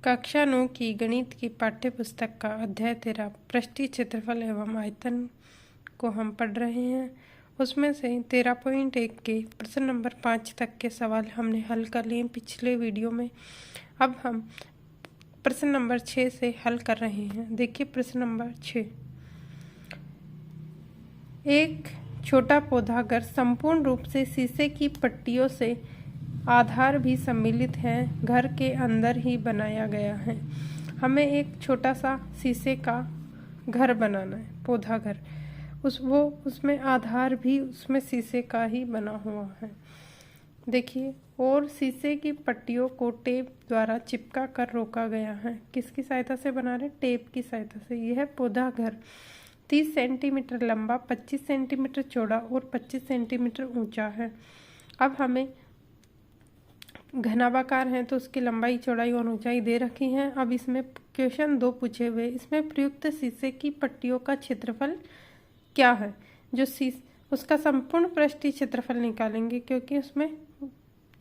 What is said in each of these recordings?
कक्षा 9 की गणित की पाठ्य पुस्तक का अध्याय 13 पृष्ठीय क्षेत्रफल एवं आयतन को हम पढ़ रहे हैं। उसमें से 13.1 के प्रश्न नंबर 5 तक के सवाल हमने हल कर लिए पिछले वीडियो में। अब हम प्रश्न नंबर 6 से हल कर रहे हैं। देखिए प्रश्न नंबर 6। एक छोटा पौधा घर संपूर्ण रूप से शीशे की पट्टियों से आधार भी सम्मिलित है, घर के अंदर ही बनाया गया है। हमें एक छोटा सा शीशे का घर बनाना है, पौधा घर। उसमें आधार भी उसमें शीशे का ही बना हुआ है। देखिए, और शीशे की पट्टियों को टेप द्वारा चिपका कर रोका गया है। किसकी सहायता से बना रहे? टेप की सहायता से। यह पौधा घर 30 सेंटीमीटर लंबा, 25 सेंटीमीटर चौड़ा और 25 सेंटीमीटर ऊंचा है। अब हमें घनाभाकार है तो उसकी लंबाई, चौड़ाई और ऊंचाई दे रखी है। अब इसमें क्वेश्चन 2 पूछे हुए, इसमें प्रयुक्त शीशे की पट्टियों का क्षेत्रफल क्या है? जो उसका संपूर्ण पृष्ठीय क्षेत्रफल निकालेंगे, क्योंकि उसमें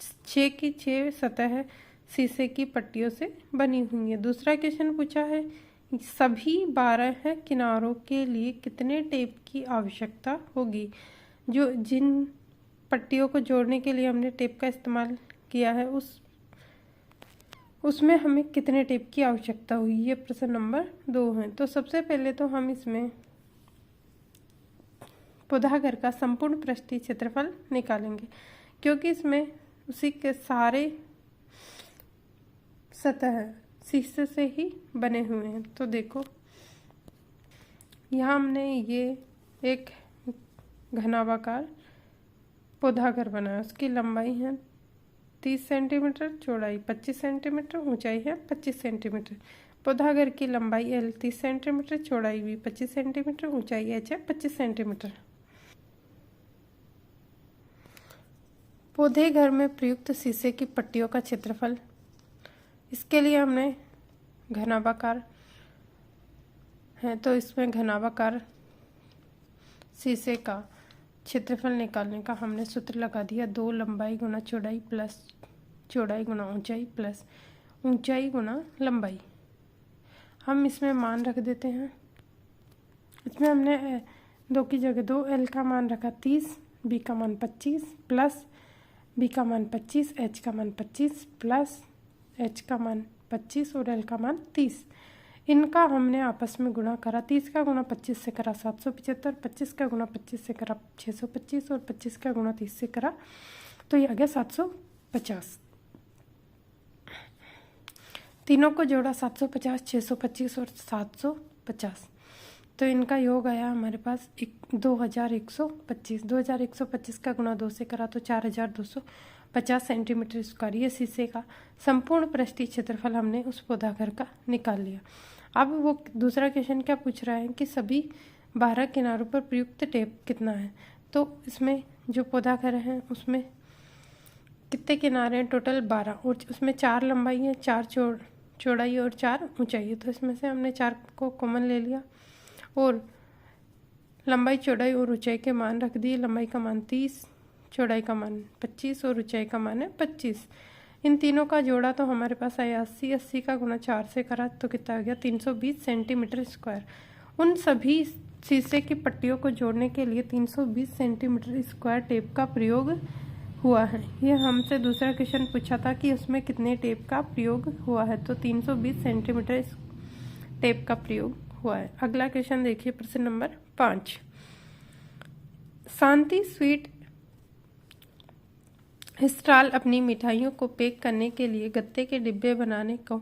6 की 6 सतह शीशे की पट्टियों से बनी हुई है। दूसरा क्वेश्चन पूछा है, सभी 12 किनारों के लिए कितने टेप की आवश्यकता होगी? जो जिन पट्टियों को जोड़ने के लिए हमने टेप का इस्तेमाल किया है उसमें हमें कितने टेप की आवश्यकता हुई? ये प्रश्न नंबर 2 है। तो सबसे पहले तो हम इसमें पौधा घर का संपूर्ण पृष्ठीय क्षेत्रफल निकालेंगे, क्योंकि इसमें उसी के सारे सतह शीशे से ही बने हुए हैं। तो देखो, यहाँ हमने ये एक घनाभाकार पौधा घर बनाया। उसकी लंबाई है 30 सेंटीमीटर, चौड़ाई 25 सेंटीमीटर, ऊंचाई है 25 सेंटीमीटर। पौधा घर की लंबाई L 30 सेंटीमीटर, चौड़ाई भी 25 सेंटीमीटर, ऊंचाई H है 25 सेंटीमीटर। पौधे घर में प्रयुक्त शीशे की पट्टियों का क्षेत्रफल, इसके लिए हमने घनाभाकार है तो इसमें घनाभाकार शीशे का क्षेत्रफल निकालने का हमने सूत्र लगा दिया। 2 लंबाई गुना चौड़ाई प्लस चौड़ाई गुना ऊंचाई प्लस ऊंचाई गुना लंबाई। हम इसमें मान रख देते हैं। इसमें हमने 2 की जगह 2, L का मान रखा 30, B का मान 25 प्लस B का मान 25, H का मान 25 प्लस H का मान 25 और L का मान 30। इनका हमने आपस में गुणा करा। 30 का गुणा 25 से करा 775, 25 का गुणा 25 से करा 625 और 25 का गुणा 30 से करा तो ये आ गया 750। तीनों को जोड़ा 750, 625 और 750, तो इनका योग आया हमारे पास 2125। 2125 का गुणा 2 से करा तो 4250 सेंटीमीटर स्क्वायर। ये शीशे का संपूर्ण पृष्ठीय क्षेत्रफल हमने उस पौधा घर का निकाल लिया। अब वो दूसरा क्वेश्चन क्या पूछ रहा है कि सभी 12 किनारों पर प्रयुक्त टेप कितना है? तो इसमें जो पौधा घर है उसमें कितने किनारे हैं? टोटल 12, और उसमें 4 लंबाई है, 4 चौड़ाई और 4 ऊंचाई है। तो इसमें से हमने 4 को कॉमन ले लिया और लंबाई, चौड़ाई और ऊंचाई के मान रख दिए। लंबाई का मान 30, चौड़ाई का मान 25 और ऊंचाई का मान है 25। इन तीनों का जोड़ा तो हमारे पास आया 80। 80 का गुणा 4 से करा तो कितना आ गया? 320 सेंटीमीटर स्क्वायर। उन सभी शीशे की पट्टियों को जोड़ने के लिए 320 सेंटीमीटर स्क्वायर टेप का प्रयोग हुआ है। यह हमसे दूसरा क्वेश्चन पूछा था कि उसमें कितने टेप का प्रयोग हुआ है, तो 320 सेंटीमीटर टेप का प्रयोग हुआ है। अगला क्वेश्चन देखिए, प्रश्न नंबर 5। शांति स्वीट स्टॉल अपनी मिठाइयों को पैक करने के लिए गत्ते के डिब्बे बनाने को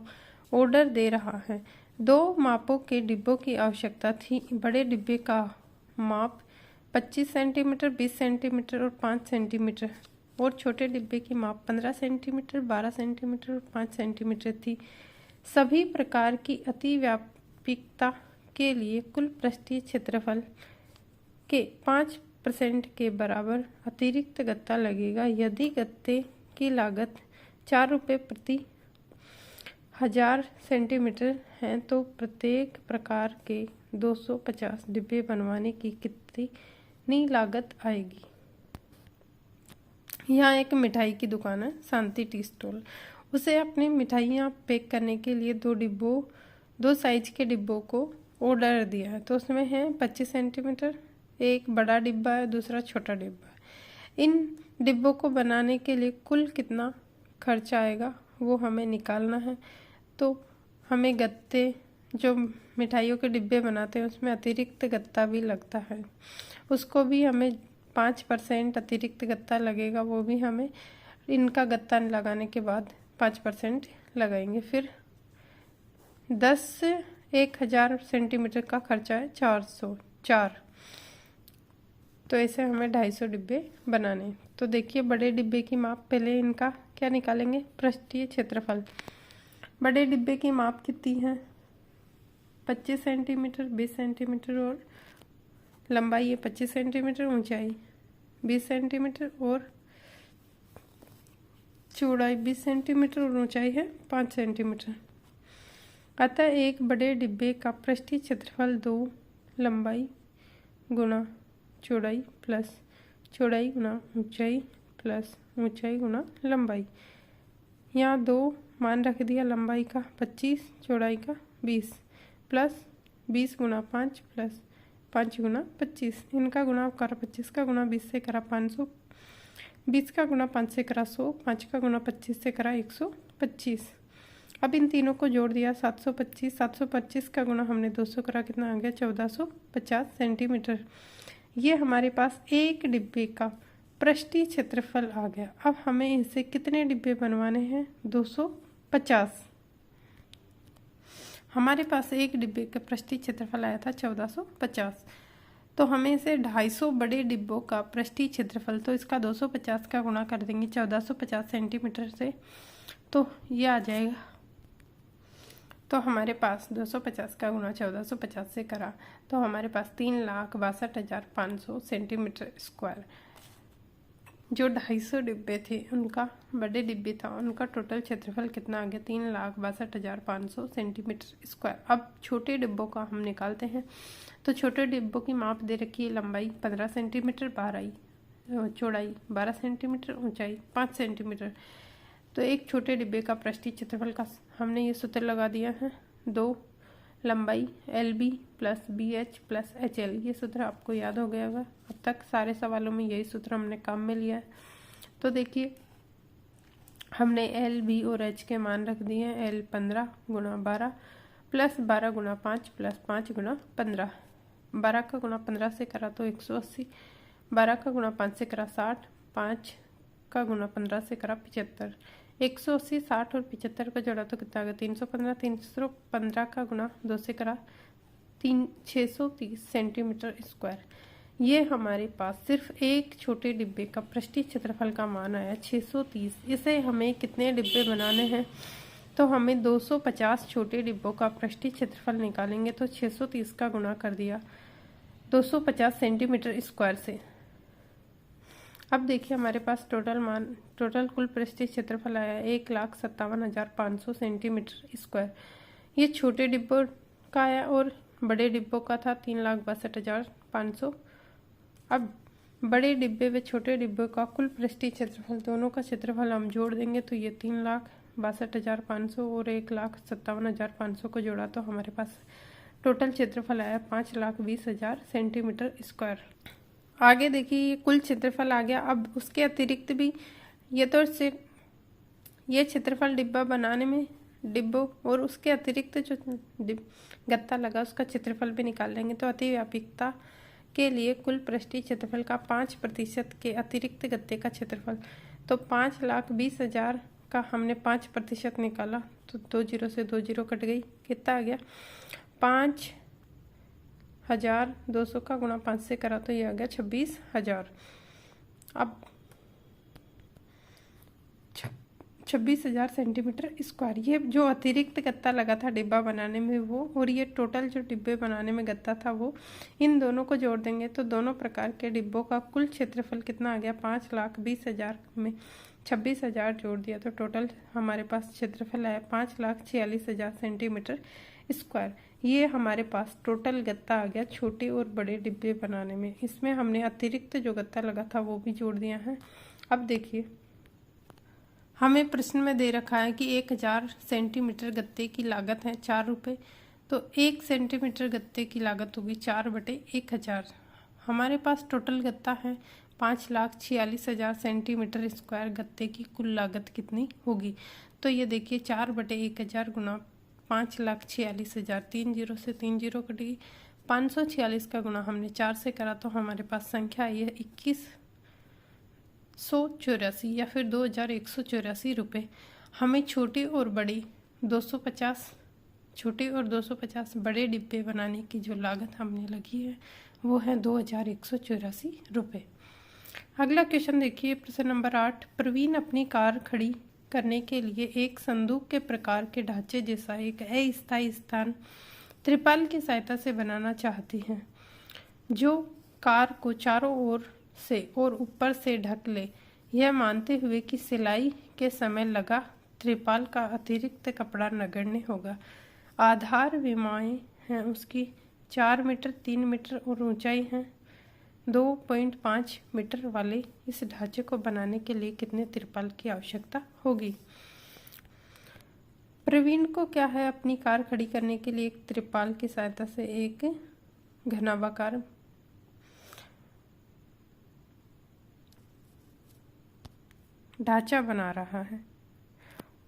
ऑर्डर दे रहा है। 2 मापों के डिब्बों की आवश्यकता थी। बड़े डिब्बे का माप 25 सेंटीमीटर, 20 सेंटीमीटर और 5 सेंटीमीटर और छोटे डिब्बे की माप 15 सेंटीमीटर, 12 सेंटीमीटर और 5 सेंटीमीटर थी। सभी प्रकार की अतिव्यापकता के लिए कुल पृष्ठीय क्षेत्रफल के 5% के बराबर अतिरिक्त गत्ता लगेगा। यदि गत्ते की लागत 4 रुपये प्रति 1000 सेंटीमीटर है तो प्रत्येक प्रकार के 250 डिब्बे बनवाने की कितनी लागत आएगी? यहाँ एक मिठाई की दुकान है, शांति टी स्टॉल। उसे अपनी मिठाइयाँ पैक करने के लिए दो साइज के डिब्बों को ऑर्डर दिया है। तो उसमें है 25 सेंटीमीटर, एक बड़ा डिब्बा है, दूसरा छोटा डिब्बा है। इन डिब्बों को बनाने के लिए कुल कितना खर्चा आएगा वो हमें निकालना है। तो हमें गत्ते, जो मिठाइयों के डिब्बे बनाते हैं उसमें अतिरिक्त गत्ता भी लगता है, उसको भी हमें 5% अतिरिक्त गत्ता लगेगा, वो भी हमें इनका गत्ता लगाने के बाद 5% लगाएंगे। फिर 10 से 1000 सेंटीमीटर का खर्चा है 404। तो ऐसे हमें 250 डिब्बे बनाने। तो देखिए बड़े डिब्बे की माप, पहले इनका क्या निकालेंगे, पृष्ठीय क्षेत्रफल। बड़े डिब्बे की माप कितनी है, 25 सेंटीमीटर, 20 सेंटीमीटर और लंबाई है 25 सेंटीमीटर, ऊंचाई 20 सेंटीमीटर और चौड़ाई 20 सेंटीमीटर और ऊंचाई है 5 सेंटीमीटर। अतः एक बड़े डिब्बे का पृष्ठीय क्षेत्रफल 2 लंबाई गुणा चौड़ाई प्लस चौड़ाई गुणा ऊंचाई प्लस ऊंचाई गुणा लंबाई। यहाँ 2 मान रख दिया, लंबाई का 25, चौड़ाई का 20 प्लस 20 गुणा 5 प्लस 5 गुणा 25। इनका गुणा करा 25 का गुणा 20 से करा 500, 20 का गुणा 5 से करा 100, 5 का गुणा 25 से करा 125। अब इन तीनों को जोड़ दिया 725, 725 का गुणा हमने 200 करा, कितना आ गया 1450 सेंटीमीटर। ये हमारे पास एक डिब्बे का पृष्ठीय क्षेत्रफल आ गया। अब हमें इसे कितने डिब्बे बनवाने हैं, 250। हमारे पास एक डिब्बे का पृष्ठीय क्षेत्रफल आया था 1450, तो हमें इसे 250 बड़े डिब्बों का पृष्ठीय क्षेत्रफल, तो इसका 250 का गुणा कर देंगे 1450 सेंटीमीटर से, तो ये आ जाएगा। तो हमारे पास 250 का गुणा 1450 से करा तो हमारे पास 3,62,500 सेंटीमीटर स्क्वायर। जो 250 डिब्बे थे उनका, बड़े डिब्बे था उनका टोटल क्षेत्रफल कितना आ गया, 3,62,500 सेंटीमीटर स्क्वायर। अब छोटे डिब्बों का हम निकालते हैं। तो छोटे डिब्बों की माप दे रखी है, लंबाई 15 सेंटीमीटर, चौड़ाई 12 सेंटीमीटर, ऊंचाई 5 सेंटीमीटर। तो एक छोटे डिब्बे का पृष्ठीय क्षेत्रफल का हमने ये सूत्र लगा दिया है, 2 लंबाई LB plus BH plus HL। ये सूत्र आपको याद हो गया होगा, अब तक सारे सवालों में यही सूत्र हमने काम में लिया है। तो देखिए हमने LB और H के मान रख दिए हैं, L 15 गुणा 12 प्लस 12 गुणा 5 प्लस 5 गुणा 15। 12 का गुणा 15 से करा तो 180, 12 का गुणा 5 से करा 60, 5 का गुणा 15 से करा 75। 180, 60 और 75 का जोड़ा तो कितना आ गया, 315। 315 का गुणा 2 से करा 630 सेंटीमीटर स्क्वायर। ये हमारे पास सिर्फ एक छोटे डिब्बे का पृष्ठीय क्षेत्रफल का मान आया 630। इसे हमें कितने डिब्बे बनाने हैं, तो हमें 250 छोटे डिब्बों का पृष्ठीय क्षेत्रफल निकालेंगे। तो 630 का गुणा कर दिया 250 सेंटीमीटर स्क्वायर से। अब देखिए हमारे पास टोटल कुल पृष्ठीय क्षेत्रफल आया 1,57,500 सेंटीमीटर स्क्वायर। ये छोटे डिब्बों का आया और बड़े डिब्बों का था 3,62,500। अब बड़े डिब्बे व छोटे डिब्बे का कुल पृष्ठीय क्षेत्रफल, दोनों का क्षेत्रफल हम जोड़ देंगे तो ये 3,62,500 और 1,57,500 को जोड़ा तो हमारे पास टोटल क्षेत्रफल आया 5,20,000 सेंटीमीटर स्क्वायर। आगे देखिए ये कुल क्षेत्रफल आ गया। अब उसके अतिरिक्त भी ये क्षेत्रफल डिब्बा बनाने में डिब्बों और उसके अतिरिक्त जो गत्ता लगा उसका क्षेत्रफल भी निकाल लेंगे। तो अतिव्यापकता के लिए कुल पृष्ठीय क्षेत्रफल का 5% के अतिरिक्त गत्ते का क्षेत्रफल, तो 5,20,000 का हमने 5% निकाला तो 2 0 से 2 0 कट गई, कितना आ गया 5,200 का गुणा 5 से करा तो ये आ गया 26,000। अब 26,000 सेंटीमीटर स्क्वायर। ये जो अतिरिक्त गत्ता लगा था डिब्बा बनाने में वो, और ये टोटल जो डिब्बे बनाने में गत्ता था वो, इन दोनों को जोड़ देंगे तो दोनों प्रकार के डिब्बों का कुल क्षेत्रफल कितना आ गया 5,20,000 में 26,000 जोड़ दिया तो टोटल हमारे पास क्षेत्रफल आया 5,46,000 सेंटीमीटर स्क्वायर। ये हमारे पास टोटल गत्ता आ गया छोटे और बड़े डिब्बे बनाने में। इसमें हमने अतिरिक्त जो गत्ता लगा था वो भी जोड़ दिया है। अब देखिए हमें प्रश्न में दे रखा है कि 1000 सेंटीमीटर गत्ते की लागत है 4 रुपये, तो 1 सेंटीमीटर गत्ते की लागत होगी 4/1000। हमारे पास टोटल गत्ता है 5,46,000 सेंटीमीटर स्क्वायर। गत्ते की कुल लागत कितनी होगी? तो ये देखिए 4/1000 गुना 5,46,000, 3 जीरो से 3 जीरो कटेगी। 546 का गुना हमने 4 से करा तो हमारे पास संख्या आई है 2184 या फिर 2184 रुपये। हमें छोटे और बड़े 250 छोटे और 250 बड़े डिब्बे बनाने की जो लागत हमने लगी है वो है 2184 रुपये। अगला क्वेश्चन देखिए, प्रश्न नंबर 8। प्रवीण अपनी कार खड़ी करने के लिए एक संदूक के प्रकार के ढांचे जैसा एक अस्थायी स्थान त्रिपाल की सहायता से बनाना चाहती हैं, जो कार को चारों ओर से और ऊपर से ढक ले, यह मानते हुए कि सिलाई के समय लगा त्रिपाल का अतिरिक्त कपड़ा नगण्य होगा। आधार विमाएं हैं उसकी 4 मीटर 3 मीटर और ऊंचाई है 2.5 मीटर वाले इस ढांचे को बनाने के लिए कितने त्रिपाल की आवश्यकता होगी? प्रवीण को क्या है, अपनी कार खड़ी करने के लिए एक त्रिपाल की सहायता से एक घनाभाकार ढांचा बना रहा है,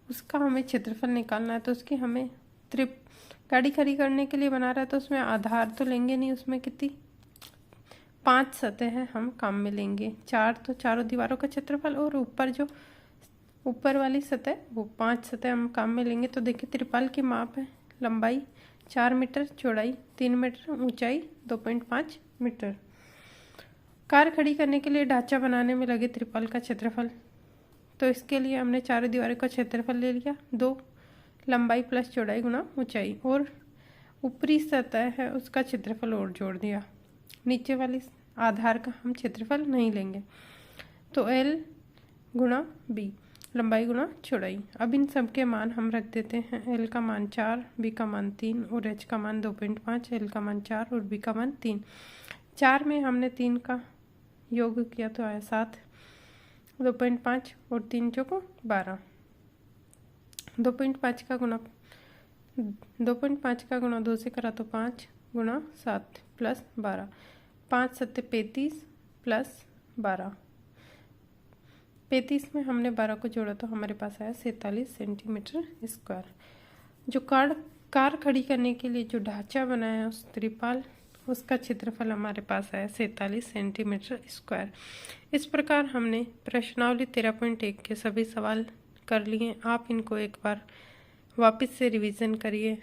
उसका हमें क्षेत्रफल निकालना है। तो उसकी हमें गाड़ी खड़ी करने के लिए बना रहा है तो उसमें आधार तो लेंगे नहीं, उसमें कितनी 5 सतह हैं हम काम में लेंगे। 4 तो चारों दीवारों का क्षेत्रफल और ऊपर जो ऊपर वाली सतह वो 5 सतह हम काम में लेंगे। तो देखिए त्रिपाल की माप है, लंबाई 4 मीटर, चौड़ाई 3 मीटर, ऊंचाई 2.5 मीटर। कार खड़ी करने के लिए ढांचा बनाने में लगे त्रिपाल का क्षेत्रफल, तो इसके लिए हमने चारों दीवारों का क्षेत्रफल ले लिया 2 लंबाई प्लस चौड़ाई गुना ऊंचाई, और ऊपरी सतह है उसका क्षेत्रफल और जोड़ दिया। नीचे वाली आधार का हम क्षेत्रफल नहीं लेंगे, तो L गुना B, लंबाई गुना चौड़ाई। अब इन सब के मान हम रख देते हैं। L का मान 4, B का मान 3 और H का मान 2.5, L का मान 4 और B का मान 3। 4 में हमने 3 का योग किया तो आया 7, 2.5 और 3 चौको 12। 2.5 का गुना 2 से करा तो 5 गुना 7 प्लस 12, 5 सत्ते 35 प्लस 12। 35 में हमने 12 को जोड़ा तो हमारे पास आया 47 सेंटीमीटर स्क्वायर। जो कार खड़ी करने के लिए जो ढांचा बनाया है उस त्रिपाल, उसका क्षेत्रफल हमारे पास आया 47 सेंटीमीटर स्क्वायर। इस प्रकार हमने प्रश्नावली 13.1 के सभी सवाल कर लिए। आप इनको एक बार वापस से रिवीजन करिए।